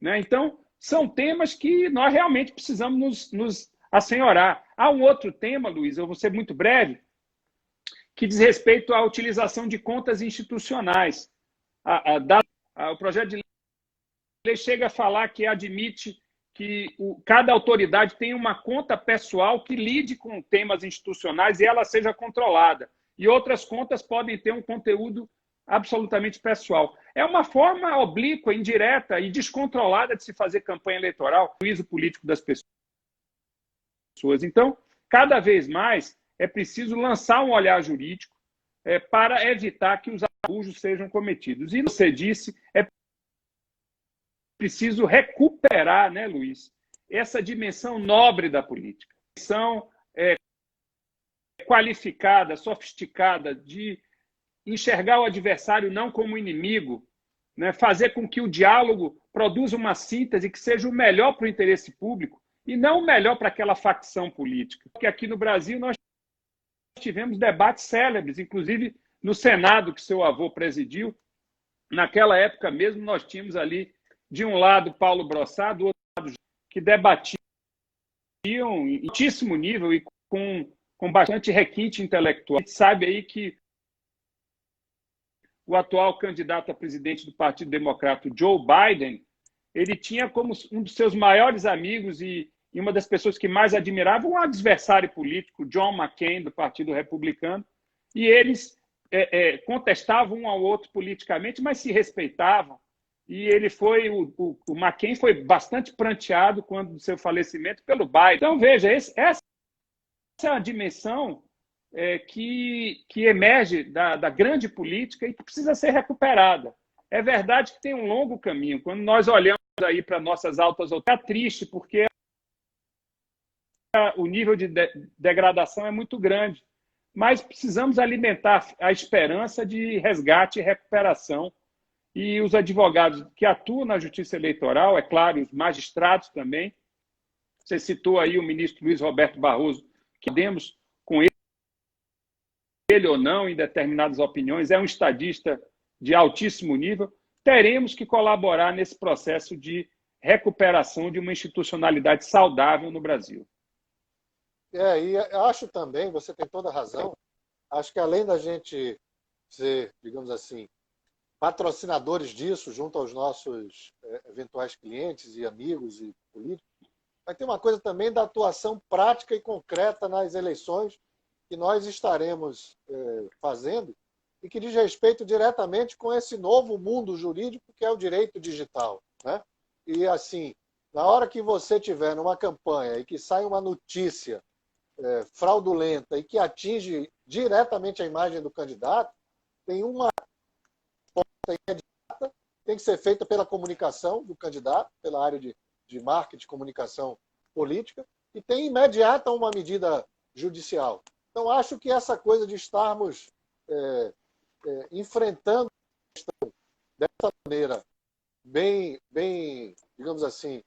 [SPEAKER 2] Né? Então, são temas que nós realmente precisamos nos assenhorar. Há um outro tema, Luiz, eu vou ser muito breve, que diz respeito à utilização de contas institucionais. O projeto de lei chega a falar que admite que cada autoridade tenha uma conta pessoal que lide com temas institucionais e ela seja controlada. E outras contas podem ter um conteúdo absolutamente pessoal. É uma forma oblíqua, indireta e descontrolada de se fazer campanha eleitoral, o juízo político das pessoas. Então, cada vez mais, é preciso lançar um olhar jurídico para evitar que os abusos sejam cometidos. E, você disse, é preciso recuperar, né, Luiz, essa dimensão nobre da política, dimensão qualificada, sofisticada, de enxergar o adversário não como inimigo, né, fazer com que o diálogo produza uma síntese que seja o melhor para o interesse público e não o melhor para aquela facção política. Porque aqui no Brasil nós tivemos debates célebres, inclusive no Senado, que seu avô presidiu. Naquela época mesmo, nós tínhamos ali, de um lado, Paulo Brossard, do outro lado, que debatiam em altíssimo nível e com bastante requinte intelectual. A gente sabe aí que o atual candidato a presidente do Partido Democrata, Joe Biden, ele tinha como um dos seus maiores amigos e uma das pessoas que mais admirava um adversário político, John McCain, do Partido Republicano, e eles contestavam um ao outro politicamente, mas se respeitavam. E ele foi, o McCain foi bastante pranteado quando do seu falecimento pelo Biden. Então, veja, essa é a dimensão que emerge da grande política e que precisa ser recuperada. É verdade que tem um longo caminho. Quando nós olhamos aí para nossas altas autoridades, é triste, porque o nível de degradação é muito grande. Mas precisamos alimentar a esperança de resgate e recuperação. E os advogados que atuam na justiça eleitoral, é claro, os magistrados também. Você citou aí o ministro Luiz Roberto Barroso, que demos com ele ou não em determinadas opiniões, é um estadista de altíssimo nível. Teremos que colaborar nesse processo de recuperação de uma institucionalidade saudável no Brasil.
[SPEAKER 1] E acho também, você tem toda a razão, acho que além da gente ser, digamos assim, patrocinadores disso junto aos nossos eventuais clientes e amigos e políticos, vai ter uma coisa também da atuação prática e concreta nas eleições que nós estaremos fazendo e que diz respeito diretamente com esse novo mundo jurídico que é o direito digital, né? E assim, na hora que você tiver numa campanha e que sai uma notícia fraudulenta e que atinge diretamente a imagem do candidato, tem uma resposta imediata, tem que ser feita pela comunicação do candidato, pela área de marketing, comunicação política, e tem imediata uma medida judicial. Então, acho que essa coisa de estarmos enfrentando a questão dessa maneira bem, digamos assim,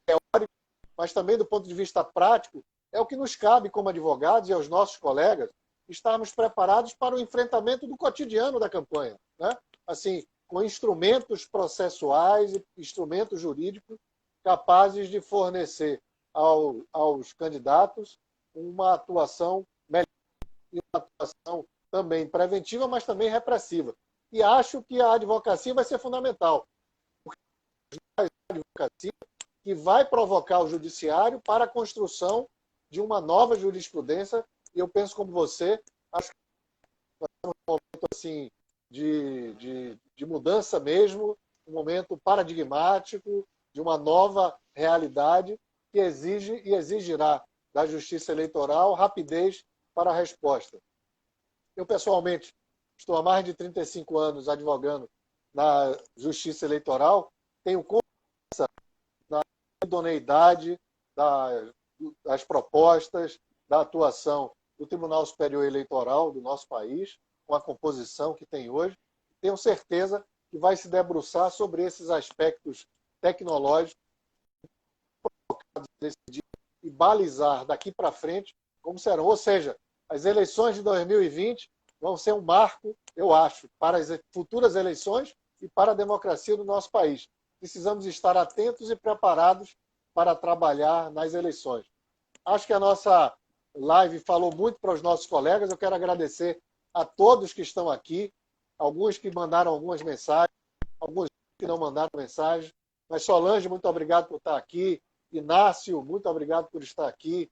[SPEAKER 1] teórica, mas também do ponto de vista prático, é o que nos cabe como advogados e aos nossos colegas estarmos preparados para o enfrentamento do cotidiano da campanha, né? Assim, com instrumentos processuais e instrumentos jurídicos capazes de fornecer aos candidatos uma atuação melhor e uma atuação também preventiva, mas também repressiva. E acho que a advocacia vai ser fundamental, porque é a advocacia que vai provocar o judiciário para a construção de uma nova jurisprudência. E eu penso como você, acho que nós estamos num momento assim, de mudança mesmo, um momento paradigmático, de uma nova realidade que exige e exigirá da justiça eleitoral rapidez para a resposta. Eu, pessoalmente, estou há mais de 35 anos advogando na justiça eleitoral, tenho confiança na idoneidade das propostas, da atuação do Tribunal Superior Eleitoral do nosso país, com a composição que tem hoje. Tenho certeza que vai se debruçar sobre esses aspectos tecnológicos nesse dia e balizar daqui para frente como serão. Ou seja, as eleições de 2020 vão ser um marco, eu acho, para as futuras eleições e para a democracia do nosso país. Precisamos estar atentos e preparados para trabalhar nas eleições. Acho que a nossa live falou muito para os nossos colegas. Eu quero agradecer a todos que estão aqui, alguns que mandaram algumas mensagens, alguns que não mandaram mensagem. Mas Solange, muito obrigado por estar aqui. Inácio, muito obrigado por estar aqui.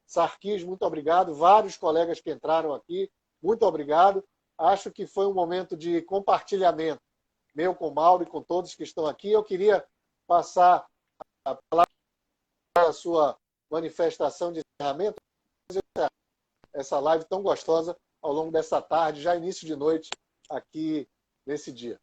[SPEAKER 1] Sarquis, muito obrigado. Vários colegas que entraram aqui, muito obrigado. Acho que foi um momento de compartilhamento meu com o Mauro e com todos que estão aqui. Eu queria passar a palavra para a sua manifestação de encerramento, essa live tão gostosa ao longo dessa tarde, já início de noite, aqui nesse dia.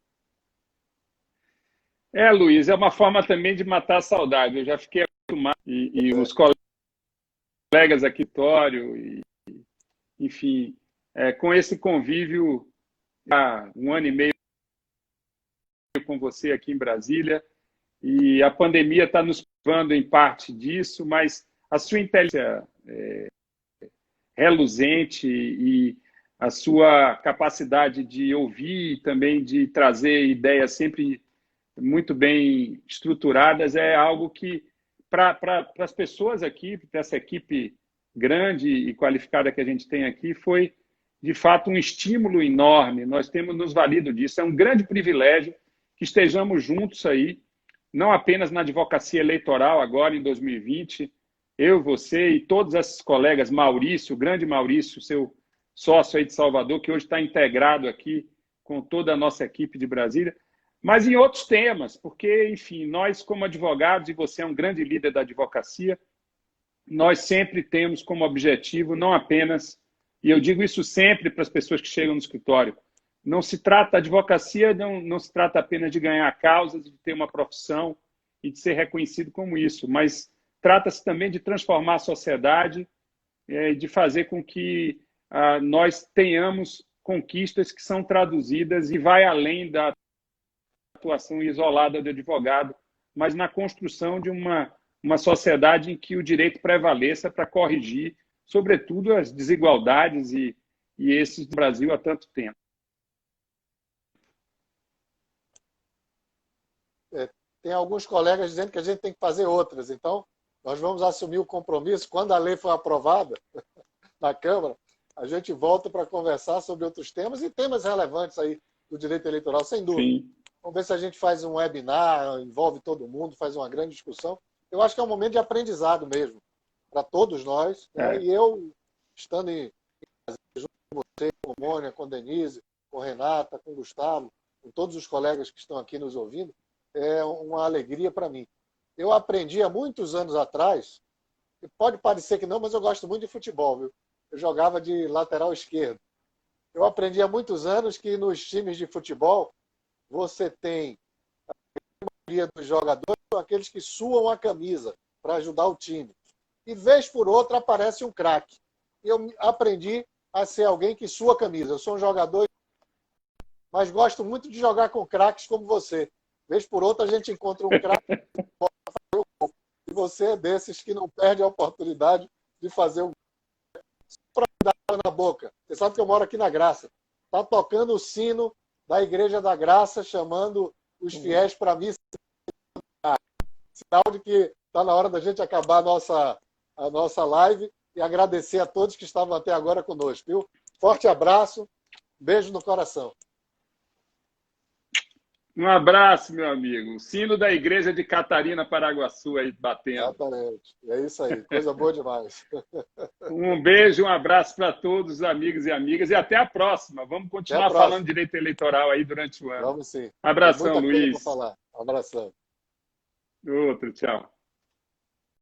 [SPEAKER 2] Luiz, é uma forma também de matar a saudade. Eu já fiquei acostumado, e os colegas aqui, Tório, enfim, com esse convívio há 1 ano e meio com você aqui em Brasília, e a pandemia está nos privando em parte disso, mas a sua inteligência reluzente e a sua capacidade de ouvir e também de trazer ideias sempre muito bem estruturadas é algo que, para as pessoas aqui, para essa equipe grande e qualificada que a gente tem aqui, foi, de fato, um estímulo enorme. Nós temos nos valido disso. É um grande privilégio que estejamos juntos aí, não apenas na advocacia eleitoral, agora em 2020, eu, você e todos esses colegas, Maurício, o grande Maurício, seu sócio aí de Salvador, que hoje está integrado aqui com toda a nossa equipe de Brasília, mas em outros temas, porque, enfim, nós como advogados, e você é um grande líder da advocacia, nós sempre temos como objetivo, não apenas, e eu digo isso sempre para as pessoas que chegam no escritório, não se trata, a advocacia não se trata apenas de ganhar causas, de ter uma profissão e de ser reconhecido como isso, mas trata-se também de transformar a sociedade, de fazer com que nós tenhamos conquistas que são traduzidas e vai além da atuação isolada do advogado, mas na construção de uma sociedade em que o direito prevaleça para corrigir, sobretudo, as desigualdades e esses do Brasil há tanto tempo.
[SPEAKER 1] Tem alguns colegas dizendo que a gente tem que fazer outras, então nós vamos assumir o compromisso. Quando a lei for aprovada na Câmara, a gente volta para conversar sobre outros temas e temas relevantes aí do direito eleitoral, sem dúvida. Sim. Vamos ver se a gente faz um webinar, envolve todo mundo, faz uma grande discussão. Eu acho que é um momento de aprendizado mesmo, para todos nós. Né? E eu, estando junto com você, com Mônica, com Denise, com Renata, com Gustavo, com todos os colegas que estão aqui nos ouvindo, é uma alegria para mim. Eu aprendi há muitos anos atrás, pode parecer que não, mas eu gosto muito de futebol, viu? Eu jogava de lateral esquerdo. Eu aprendi há muitos anos que nos times de futebol você tem a maioria dos jogadores são aqueles que suam a camisa para ajudar o time. E vez por outra aparece um craque. Eu aprendi a ser alguém que sua a camisa. Eu sou um jogador, mas gosto muito de jogar com craques como você. Vez por outra a gente encontra um craque e você é desses que não perde a oportunidade de fazer um para dar água na boca. Você sabe que eu moro aqui na Graça. Está tocando o sino da Igreja da Graça, chamando os fiéis para a missa. Sinal de que está na hora da gente acabar a nossa live e agradecer a todos que estavam até agora conosco. Viu? Forte abraço, beijo no coração.
[SPEAKER 2] Um abraço, meu amigo. O sino da Igreja de Catarina, Paraguaçu, aí batendo.
[SPEAKER 1] Exatamente. É isso aí. Coisa boa demais.
[SPEAKER 2] Um beijo, um abraço para todos os amigos e amigas e até a próxima. Vamos continuar falando de direito eleitoral aí durante o ano.
[SPEAKER 1] Vamos sim.
[SPEAKER 2] Um abração,
[SPEAKER 1] Tem muita coisa para
[SPEAKER 2] Luiz.
[SPEAKER 1] falar. Um abração.
[SPEAKER 2] Outro, tchau.